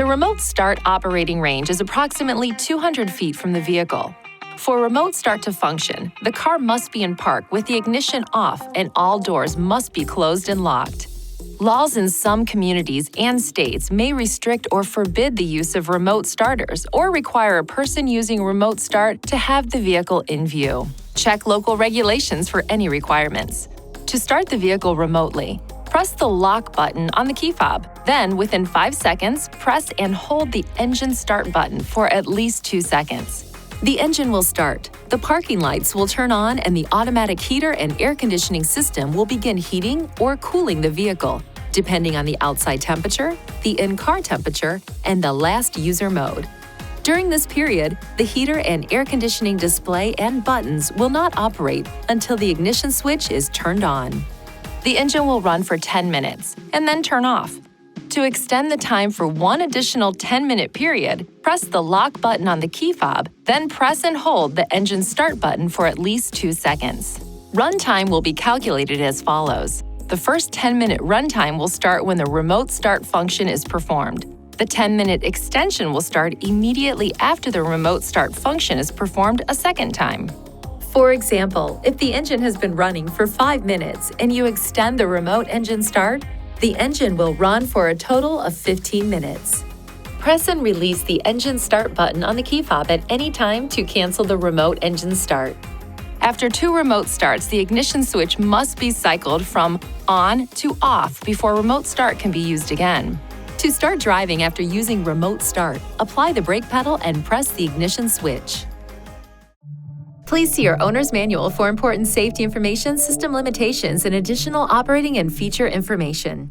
The remote start operating range is approximately 200 feet from the vehicle. For remote start to function, the car must be in park with the ignition off and all doors must be closed and locked. Laws in some communities and states may restrict or forbid the use of remote starters or require a person using remote start to have the vehicle in view. Check local regulations for any requirements. To start the vehicle remotely, press the lock button on the key fob. Then, within 5 seconds, press and hold the engine start button for at least 2 seconds. The engine will start, the parking lights will turn on, and the automatic heater and air conditioning system will begin heating or cooling the vehicle, depending on the outside temperature, the in-car temperature, and the last user mode. During this period, the heater and air conditioning display and buttons will not operate until the ignition switch is turned on. The engine will run for 10 minutes and then turn off. To extend the time for one additional 10-minute period, press the lock button on the key fob, then press and hold the engine start button for at least 2 seconds. Runtime will be calculated as follows. The first 10-minute runtime will start when the remote start function is performed. The 10-minute extension will start immediately after the remote start function is performed a second time. For example, if the engine has been running for 5 minutes and you extend the remote engine start, the engine will run for a total of 15 minutes. Press and release the engine start button on the key fob at any time to cancel the remote engine start. After 2 remote starts, the ignition switch must be cycled from on to off before remote start can be used again. To start driving after using remote start, apply the brake pedal and press the ignition switch. Please see your owner's manual for important safety information, system limitations, and additional operating and feature information.